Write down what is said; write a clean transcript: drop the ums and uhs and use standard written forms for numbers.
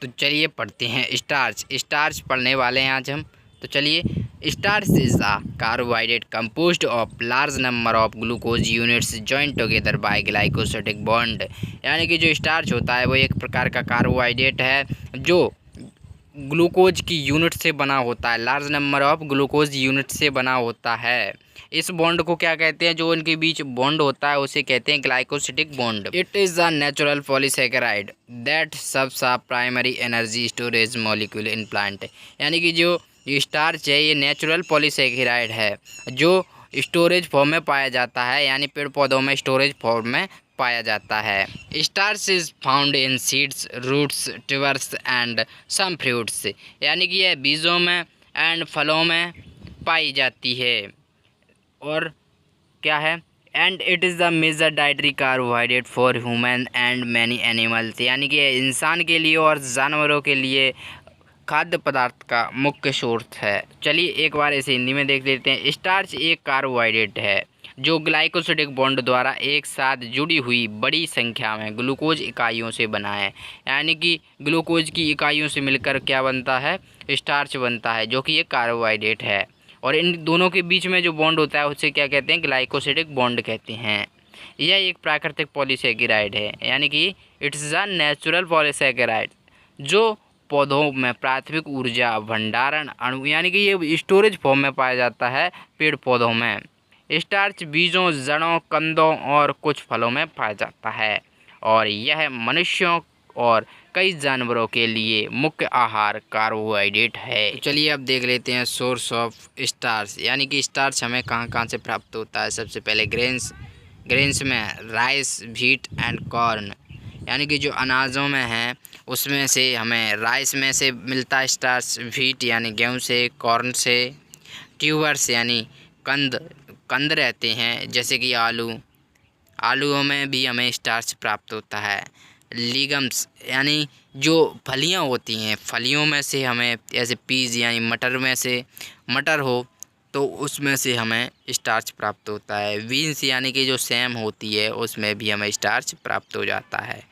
तो चलिए पढ़ते हैं स्टार्च। स्टार्च पढ़ने वाले हैं आज हम। तो चलिए, starch is a carbohydrate composed of large number of glucose units joint together by glycosidic bond. यानी कि जो स्टार्च होता है वो एक प्रकार का कार्बोहाइड्रेट है जो ग्लूकोज की यूनिट से बना होता है, large number of glucose unit से बना होता है। इस बॉन्ड को क्या कहते हैं, जो इनके बीच बॉन्ड होता है उसे कहते हैं glycosidic bond. It is a natural polysaccharide that serves a primary energy storage molecule in plant. यानी कि जो स्टार्च है ये नेचुरल पॉलीसेकेराइड है जो स्टोरेज फॉर्म में पाया जाता है, यानी पेड़ पौधों में स्टोरेज फॉर्म में पाया जाता है। Starch is found in seeds, roots, tubers and some fruits. यानी कि यह बीजों में एंड फलों में पाई जाती है। और क्या है, and it is the major dietary carbohydrate for human and many animals. यानी कि इंसान के लिए और जानवरों के लिए खाद्य पदार्थ का मुख्य स्रोत है। चलिए एक बार इसे हिंदी में देख लेते हैं। स्टार्च एक कार्बोहाइड्रेट है जो ग्लाइकोसिडिक बॉन्ड द्वारा एक साथ जुड़ी हुई बड़ी संख्या में ग्लूकोज इकाइयों से बना है। यानी कि ग्लूकोज की इकाइयों से मिलकर क्या बनता है, स्टार्च बनता है, जो कि एक कार्बोहाइड्रेट है। और इन दोनों के बीच में जो बॉन्ड होता है उसे क्या कहते हैं, ग्लाइकोसिडिक बॉन्ड कहते हैं। यह एक प्राकृतिक पॉलीसेकेराइड है, यानी कि इट्स अ नेचुरल पॉलीसेकेराइड जो पौधों में प्राथमिक ऊर्जा भंडारण अणु, यानी कि ये स्टोरेज फॉर्म में पाया जाता है पेड़ पौधों में। स्टार्च बीजों, जड़ों, कंदों और कुछ फलों में पाया जाता है और यह मनुष्यों और कई जानवरों के लिए मुख्य आहार कार्बोहाइड्रेट है। तो चलिए अब देख लेते हैं सोर्स ऑफ स्टार्च। यानी कि स्टार्च हमें कहाँ कहाँ से प्राप्त होता है। सबसे पहले ग्रेन्स में राइस, व्हीट एंड कॉर्न। यानी कि जो अनाजों में हैं उसमें से हमें राइस में से मिलता है स्टार्च, व्हीट यानी गेहूँ से, कॉर्न से, ट्यूबर्स यानी कंद रहते हैं जैसे कि आलूओं में भी हमें स्टार्च प्राप्त होता है। लीगम्स यानी जो फलियां होती हैं, फलियों में से हमें, ऐसे पीज यानी मटर में से मटर हो तो उसमें से हमें स्टार्च प्राप्त होता है। बीन्स यानी कि जो सेम होती है उसमें भी हमें स्टार्च प्राप्त हो जाता है।